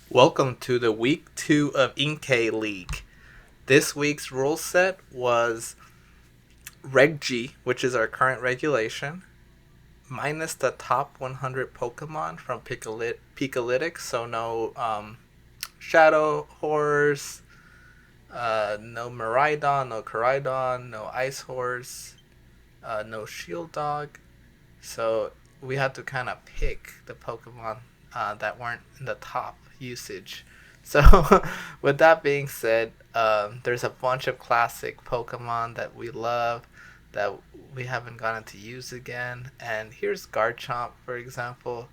Welcome to the week 2 of Inkay League. This week's rule set was Reg G, which is our current regulation, minus the top 100 Pokemon from Pikalytics, so no Shadow Horse, no Miraidon, no Koraidon, no Ice Horse, no Shield Dog. So we had to kind of pick the Pokemon that weren't in the top usage. So, with that being said, there's a bunch of classic Pokemon that we love that we haven't gotten to use again. And here's Garchomp, for example.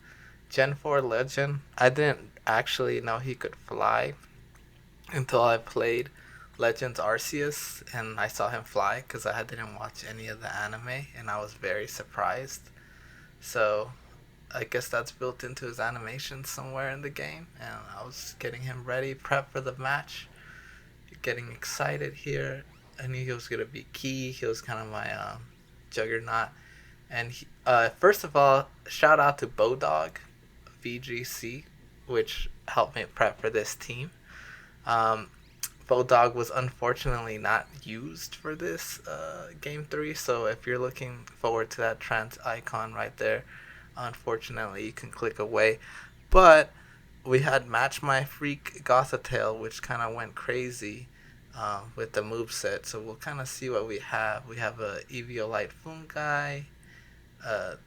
Gen 4 Legend. I didn't actually know he could fly until I played Legends Arceus and I saw him fly because I didn't watch any of the anime and I was very surprised. So I guess that's built into his animation somewhere in the game. And I was getting him ready, prep for the match, getting excited here. I knew he was gonna be key. He was kind of my juggernaut. And first of all, shout out to Bodog VGC, which helped me prep for this team. Um, Bodog was unfortunately not used for this game 3, so if you're looking forward to that trans icon right there, unfortunately you can click away. But we had Match My Freak Gothitelle, which kind of went crazy with the moveset, so we'll kind of see what we have. We have a Eviolite Foongus.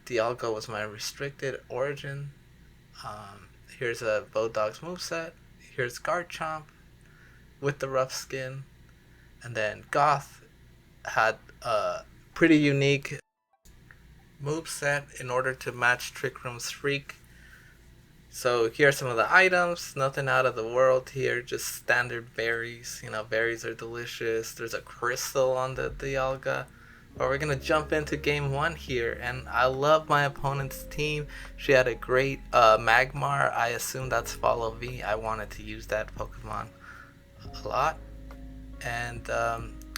Dialga was my restricted origin. Here's a Bodog's moveset. Here's Garchomp with the rough skin. And then Goth had a pretty unique moveset in order to match Trick Room's Freak. So here are some of the items. Nothing out of the world here, just standard berries. You know, berries are delicious. There's a crystal on the Dialga. But we're going to jump into game 1 here. And I love my opponent's team. She had a great Magmar. I assume that's Follow V. I wanted to use that Pokemon a lot. And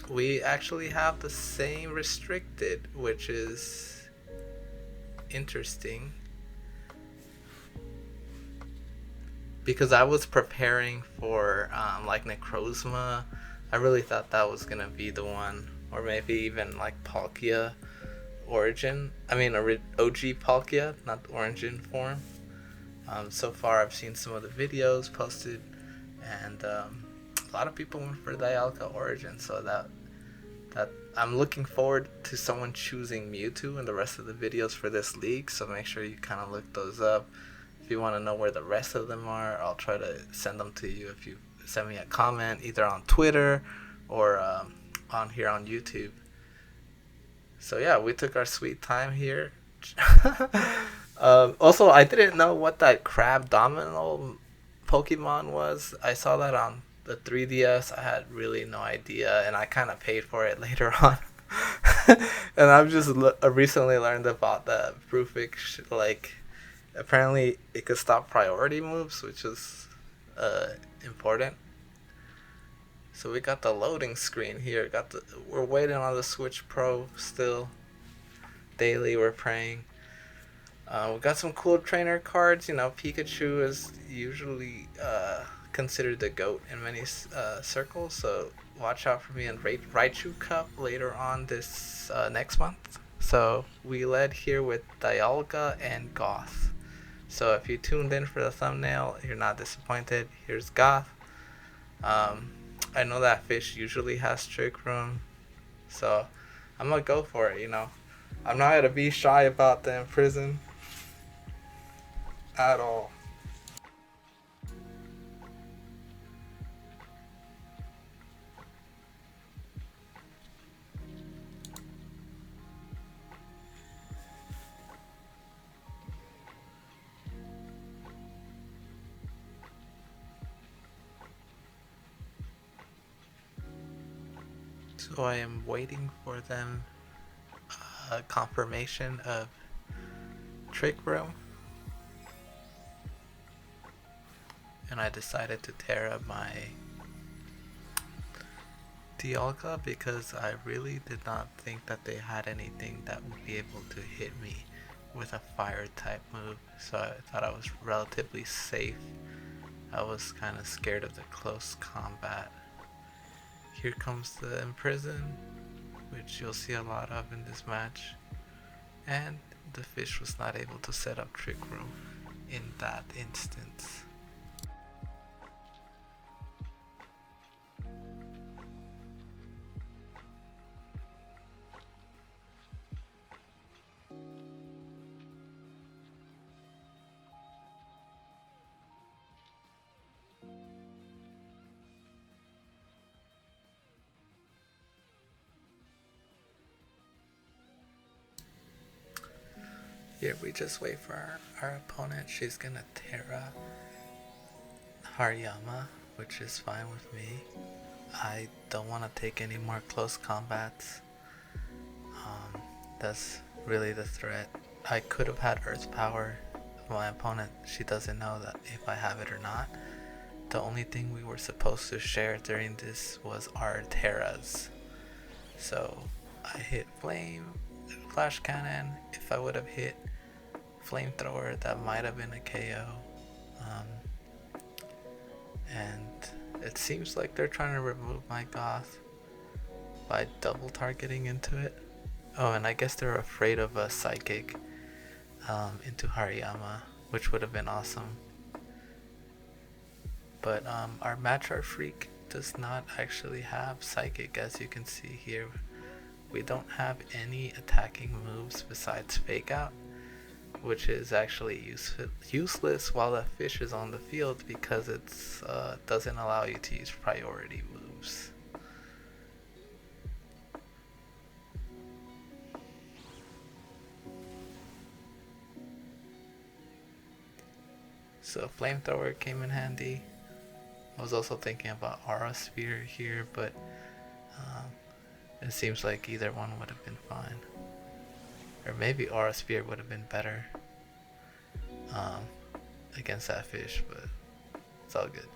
we actually have the same restricted, which is interesting. Because I was preparing for like Necrozma. I really thought that was going to be the one. Or maybe even like Palkia Origin. I mean, OG Palkia, not the Origin form. So far, I've seen some of the videos posted, and a lot of people went for Dialga-Origin. So that I'm looking forward to someone choosing Mewtwo in the rest of the videos for this league. So make sure you kind of look those up. If you want to know where the rest of them are, I'll try to send them to you if you send me a comment either on Twitter or on here on YouTube. So yeah, we took our sweet time here. Also, I didn't know what that Crab Domino Pokemon was. I saw that on the 3DS. I had really no idea, and I kind of paid for it later on. And I've just recently learned about the Brufix. Like, apparently, it could stop priority moves, which is important. So we got the loading screen here. We're waiting on the Switch Pro still. Daily, we're praying. We got some cool trainer cards. You know, Pikachu is usually considered the GOAT in many circles. So watch out for me in Raichu Cup later on this next month. So we led here with Dialga and Goth. So if you tuned in for the thumbnail, you're not disappointed. Here's Goth. I know that fish usually has Trick Room, so I'm gonna go for it, you know. I'm not gonna be shy about the imprison at all. So I am waiting for them confirmation of Trick Room. And I decided to Tera my Dialga because I really did not think that they had anything that would be able to hit me with a fire type move. So I thought I was relatively safe I was kind of scared of the close combat. Here comes the imprison, which you'll see a lot of in this match. And the fish was not able to set up Trick Room in that instance. Here we just wait for our opponent. She's gonna Tera Hariyama, which is fine with me. I don't want to take any more close combats. That's really the threat. I could have had Earth Power. My opponent, she doesn't know that if I have it or not. The only thing we were supposed to share during this was our Teras. So I hit Flame, Flash Cannon. If I would have hit Flamethrower, that might have been a KO. And it seems like they're trying to remove my Goth by double targeting into it. Oh, and I guess they're afraid of a Psychic into Hariyama, which would have been awesome. But our Matchart Freak does not actually have Psychic, as you can see here. We don't have any attacking moves besides Fake Out, which is actually useless while the fish is on the field because it doesn't allow you to use priority moves. So Flamethrower came in handy. I was also thinking about Aura Sphere here, but it seems like either one would have been fine. Or maybe Aura Sphere would have been better against that fish, but it's all good.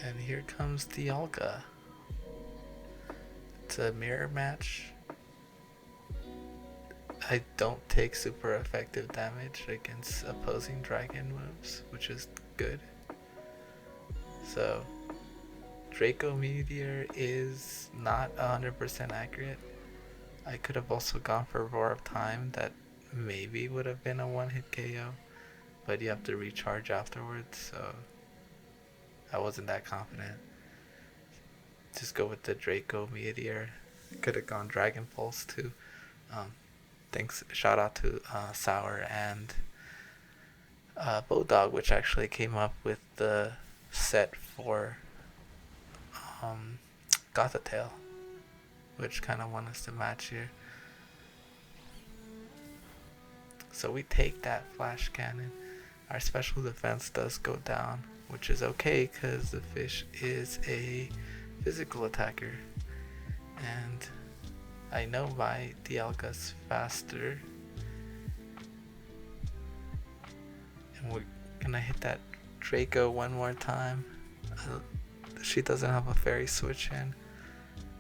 And here comes Dialga. It's a mirror match. I don't take super effective damage against opposing dragon moves, which is good. So Draco Meteor is not 100% accurate. I could have also gone for Roar of Time, that maybe would have been a one-hit KO, but you have to recharge afterwards, so I wasn't that confident. Just go with the Draco Meteor. Could have gone Dragon Pulse too. Thanks, shout out to Sour and Bodog, which actually came up with the set for Gothitelle, which kind of won us the match here. So we take that Flash Cannon. Our special defense does go down, which is okay because the fish is a physical attacker. And I know my Dialga's faster. And we're gonna hit that Draco one more time. She doesn't have a fairy switch in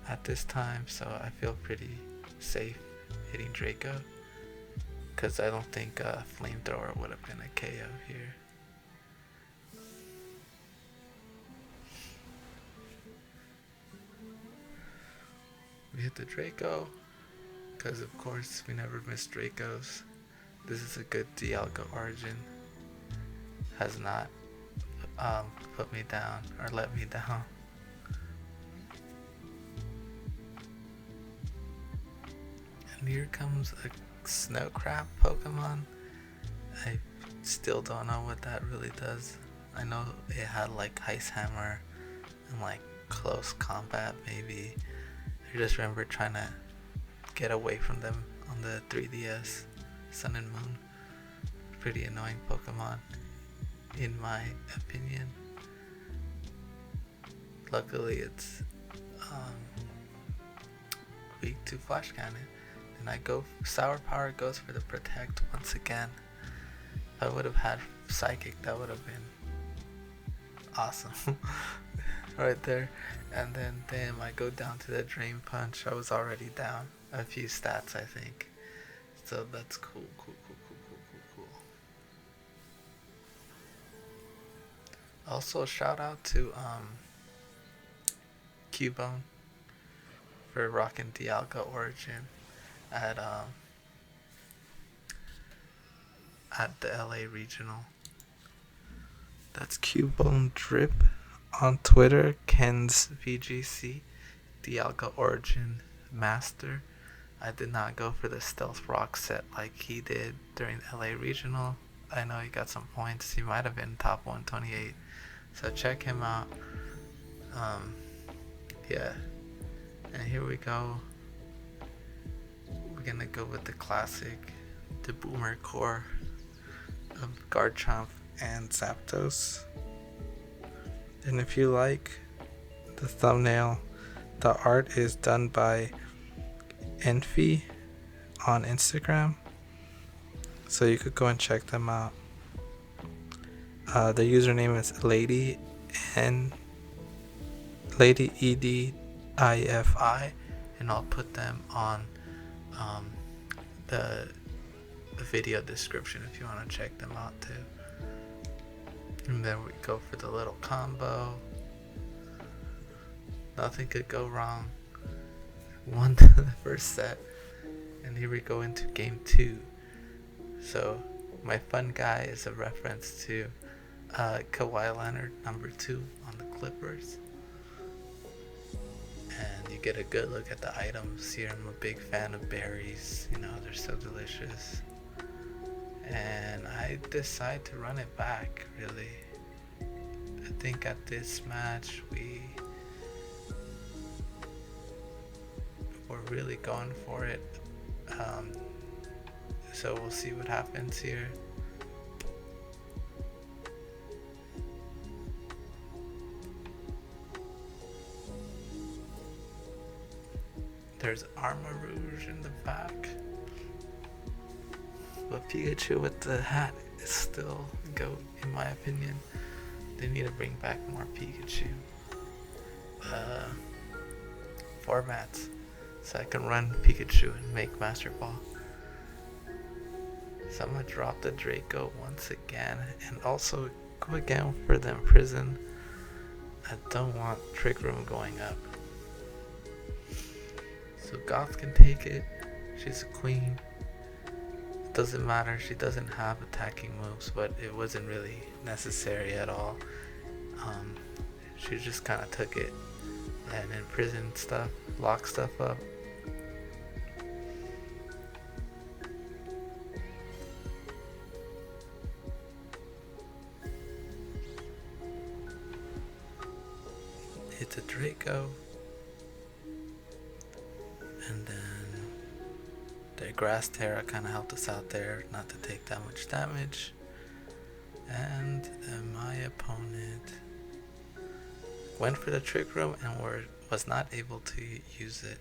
at this time, so I feel pretty safe hitting Draco. Because I don't think a Flamethrower would have been a KO here. We hit the Draco, because of course we never miss Dracos. This is a good Dialga-Origin. Has not put me down or let me down. And here comes a Snow Crab Pokemon. I still don't know what that really does. I know it had like Ice Hammer and like close combat maybe. I just remember trying to get away from them on the 3DS Sun and Moon. Pretty annoying Pokemon in my opinion. Luckily it's weak to Flash Cannon, and I go Sour Power goes for the Protect once again. If I would have had Psychic, that would have been awesome. Right there. And then damn, I go down to the Drain Punch. I was already down a few stats, I think. So that's cool. Also, shout out to Cubone for rocking Dialga-Origin at the LA Regional. That's Cubone Drip on Twitter. Ken's VGC, Dialga-Origin Master. I did not go for the Stealth Rock set like he did during LA Regional. I know he got some points. He might have been top 128. So check him out. Yeah. And here we go. We're gonna go with the classic, the Boomer Core of Garchomp and Zapdos. And if you like the thumbnail, the art is done by Enfi on Instagram, so you could go and check them out. The username is Lady EDIFI, and I'll put them on the video description if you want to check them out too. And then we go for the little combo. Nothing could go wrong. Won the first set, and here we go into game 2. So my fun guy is a reference to Kawhi Leonard, number 2 on the Clippers. And you get a good look at the items here. I'm a big fan of berries, you know, they're so delicious. And I decide to run it back, really. I think at this match we're really going for it. So we'll see what happens here. There's Armarouge in the back, but Pikachu with the hat is still a GOAT in my opinion. They need to bring back more Pikachu formats so I can run Pikachu and make Master Ball. So I'm gonna drop the Draco once again and also go again for the Imprison. I don't want Trick Room going up. So Goth can take it. She's a queen. It doesn't matter, she doesn't have attacking moves, but it wasn't really necessary at all. She just kind of took it and imprisoned stuff, locked stuff up. It's a Draco. And then the Grass Tera kind of helped us out there not to take that much damage. And then my opponent went for the Trick Room and was not able to use it.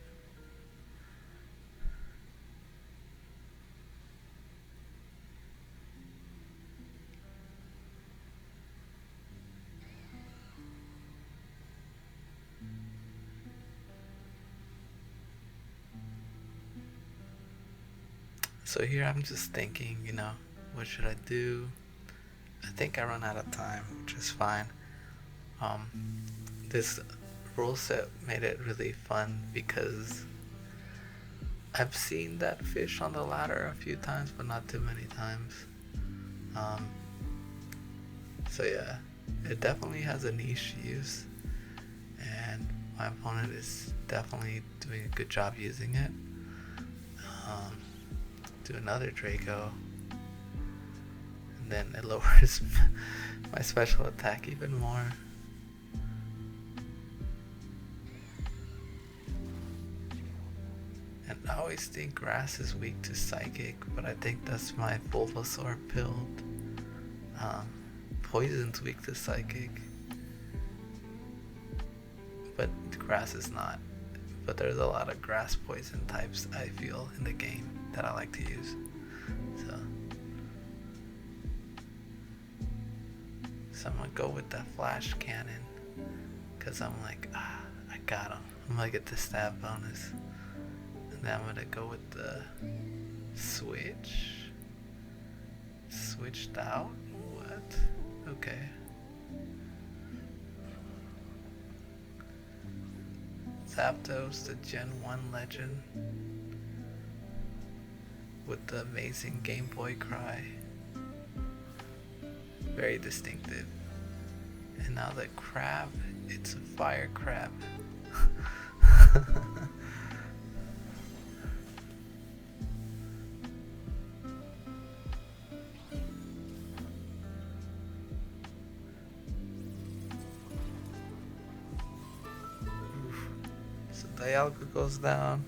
So here I'm just thinking, you know, what should I do? I think I run out of time, which is fine. This rule set made it really fun because I've seen that fish on the ladder a few times, but not too many times. So yeah, it definitely has a niche use, and my opponent is definitely doing a good job using it. Do another Draco, and then it lowers my special attack even more. And I always think grass is weak to psychic, but I think that's my Bulbasaur build. Poison's weak to psychic, but grass is not. But there's a lot of grass poison types I feel in the game that I like to use. So I'm gonna go with that flash cannon, cause I'm like, I got him. I'm gonna get the stab bonus, and then I'm gonna go with the Switched out? What? Okay. Zapdos, the Gen 1 legend, with the amazing Game Boy cry. Very distinctive. And now the crab, it's a fire crab. So Dialga goes down.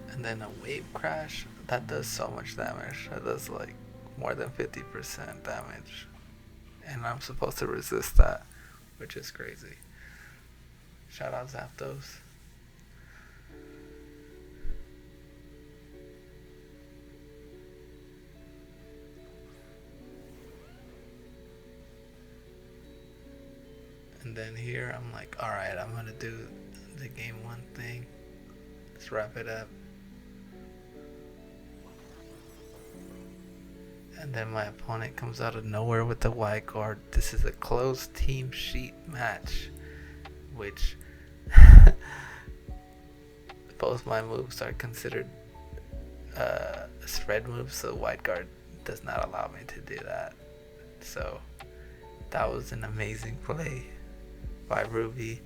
And then a wave crash, that does so much damage. That does like more than 50% damage. And I'm supposed to resist that, which is crazy. Shout out Zapdos. And then here I'm like, alright, I'm gonna do the game 1 thing. Let's wrap it up. And then my opponent comes out of nowhere with the wild card. This is a closed team sheet match, which both my moves are considered spread moves, so wild card does not allow me to do that. So that was an amazing play by Ruby.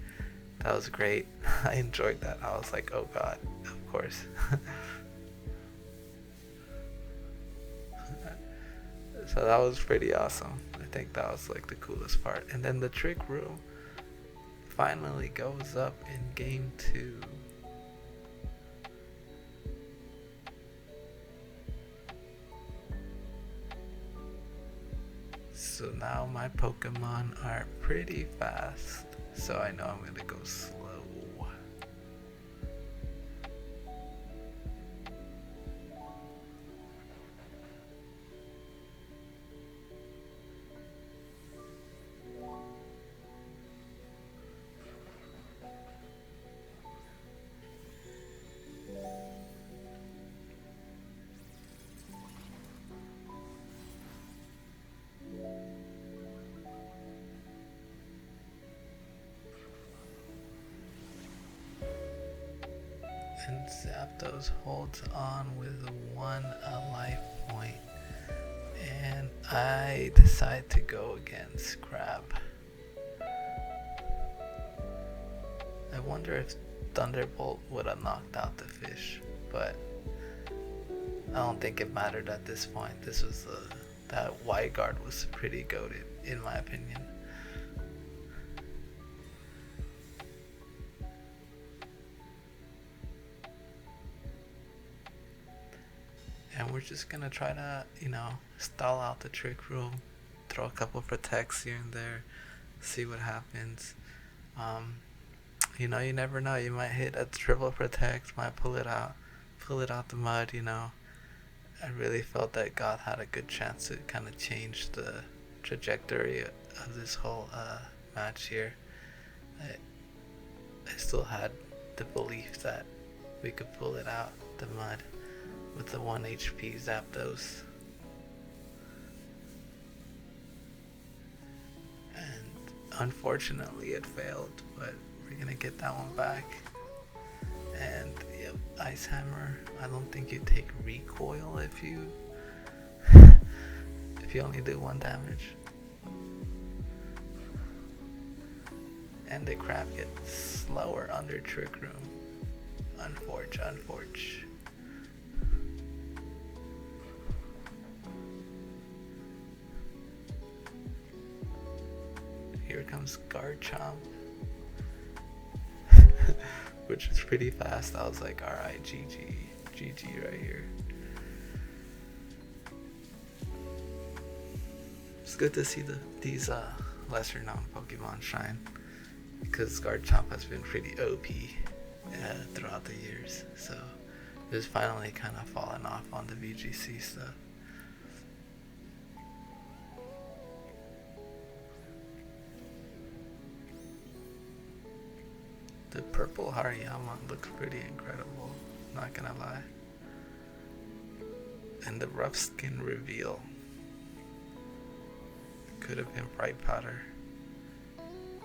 That was great. I enjoyed that. I was like, oh god, of course. So that was pretty awesome. I think that was like the coolest part. And then the trick room finally goes up in game 2. So now my Pokemon are pretty fast. So I know I'm gonna go slow. And Zapdos holds on with 1 life point. And I decide to go against Crab. I wonder if Thunderbolt would have knocked out the fish, but I don't think it mattered at this point. This was that Wide Guard was pretty goated, in my opinion. And we're just gonna try to, stall out the trick room, throw a couple protects here and there, see what happens. You never know. You might hit a triple protect, might pull it out the mud. I really felt that God had a good chance to kind of change the trajectory of this whole match here. I still had the belief that we could pull it out the mud with the 1 HP Zapdos. And unfortunately it failed, but we're gonna get that one back. And yep, Ice Hammer. I don't think you take recoil if you only do 1 damage. And the crab gets slower under Trick Room. Unforge. Here comes Garchomp. Which is pretty fast. I was like, alright, GG right here. It's good to see these lesser known Pokemon shine, because Garchomp has been pretty OP throughout the years, so it was finally kind of falling off on the VGC stuff. The purple Hariyama looks pretty incredible, not gonna lie. And the rough skin reveal could have been Bright Powder.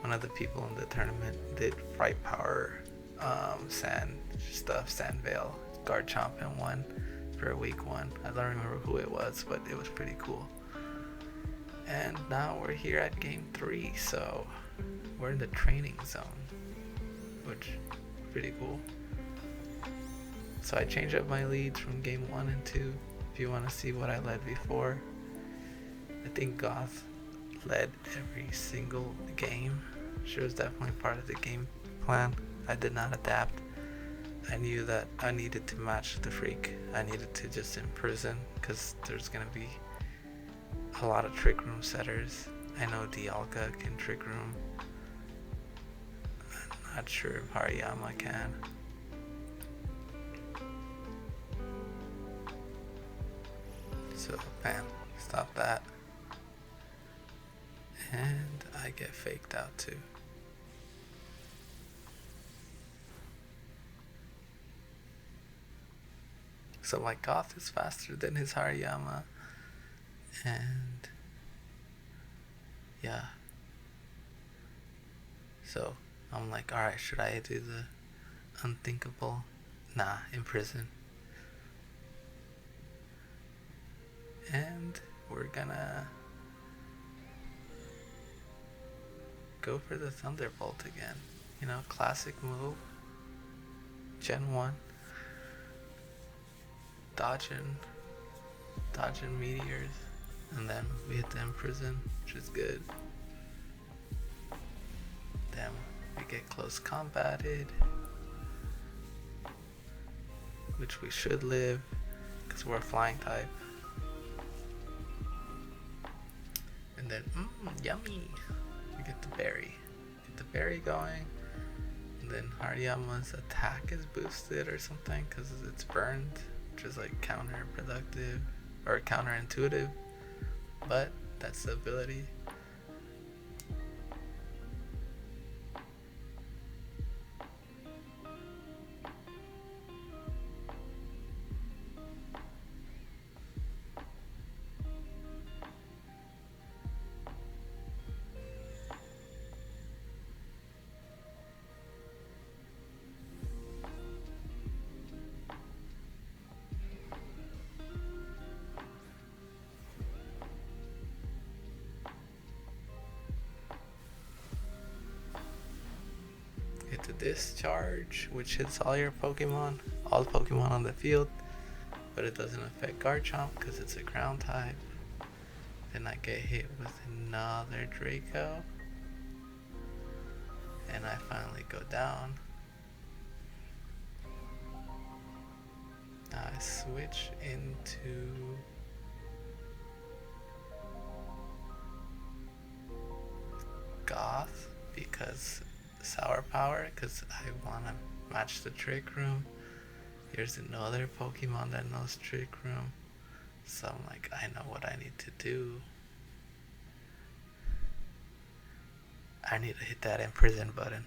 One of the people in the tournament did Bright Power sand stuff, Sand Veil, Garchomp, and won for week 1. I don't remember who it was, but it was pretty cool. And now we're here at game 3, so we're in the training zone, which is pretty cool. So I changed up my leads from game 1 and 2. If you want to see what I led before, I think Goth led every single game. She was definitely part of the game plan. I did not adapt. I knew that I needed to match the freak. I needed to just imprison, because there's gonna be a lot of trick room setters. I know Dialga can trick room. I'm not sure if Hariyama can. So bam, stop that. And I get faked out too. So my Goth is faster than his Hariyama. And yeah. So I'm like, alright, should I do the unthinkable? Nah, imprison. And we're gonna go for the Thunderbolt again. You know, classic move. Gen 1. Dodging meteors. And then we hit the imprison, which is good. Then we get close combated, which we should live, because we're a flying type. And then, yummy! We get the berry. Get the berry going. And then Hariyama's attack is boosted or something, because it's burned, which is like counterproductive or counterintuitive, but that's the ability. Hit the discharge, which hits all your Pokemon, all the Pokemon on the field, but it doesn't affect Garchomp because it's a ground type. Then I get hit with another Draco, and I finally go down. Now I switch into Goth because Sour Power, because I want to match the Trick Room. Here's another Pokemon that knows Trick Room, so I'm like, I know what I need to do. I need to hit that imprison button.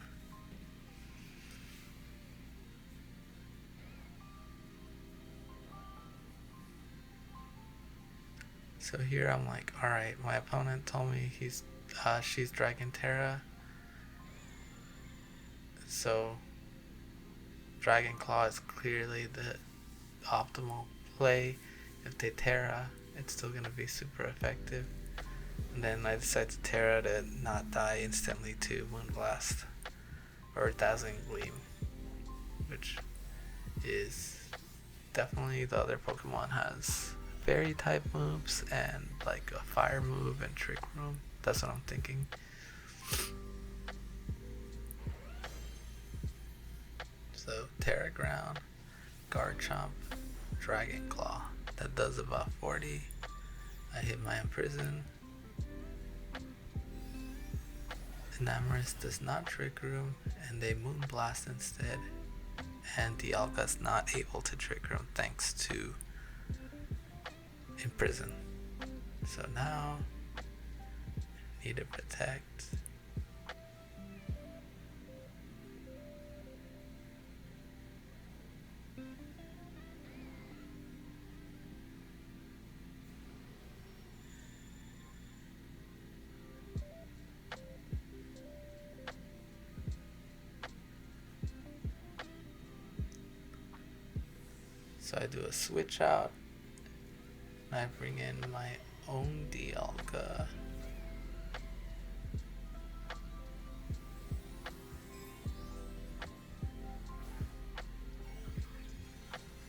So here I'm like, alright, my opponent told me she's Dragon Tera. So Dragon Claw is clearly the optimal play. If they Tera, it's still gonna be super effective. And then I decide to Tera to not die instantly to Moonblast or Dazzling Gleam, which is definitely the other Pokemon has fairy type moves and like a fire move and Trick Room. That's what I'm thinking. So Terra Ground, Garchomp, Dragon Claw. That does about 40. I hit my imprison. Enamorus does not Trick Room, and they Moonblast instead. And Dialga's not able to Trick Room thanks to Imprison. So now, need to protect. So I do a switch out, and I bring in my own Dialga.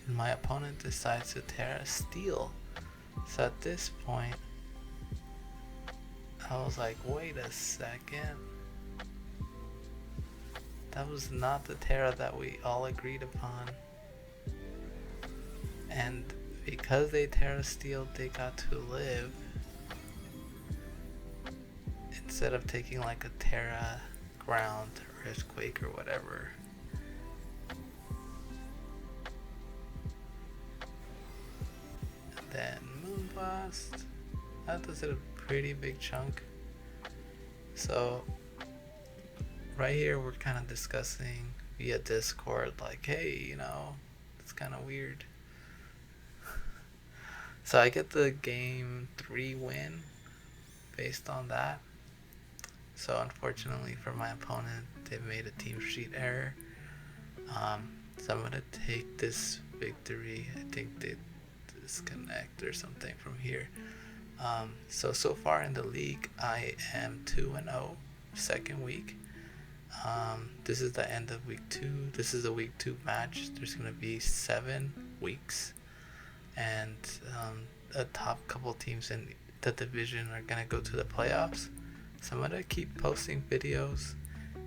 And my opponent decides to Tera Steel. So at this point, I was like, wait a second. That was not the Tera that we all agreed upon. And because they Tera Steel, they got to live. Instead of taking like a Tera Ground or Earthquake or whatever. And then Moonblast. That does it a pretty big chunk. So right here we're kind of discussing via Discord like, hey, you know, it's kind of weird. So I get the game 3 win based on that. So unfortunately for my opponent, they made a team sheet error. So I'm gonna take this victory. I think they disconnect or something from here. So far in the league, I am 2-0, second week. This is the end of week 2. This is a week 2 match. There's gonna be 7 weeks, and the top couple teams in the division are gonna go to the playoffs. So I'm gonna keep posting videos,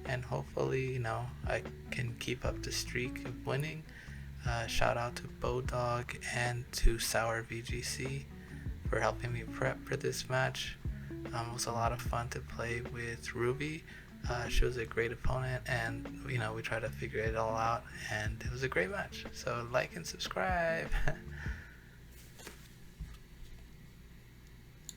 and hopefully, you know, I can keep up the streak of winning. Shout out to Bodog and to SourVGC for helping me prep for this match. It was a lot of fun to play with Ruby. She was a great opponent, and you know, we tried to figure it all out, and it was a great match. So like and subscribe.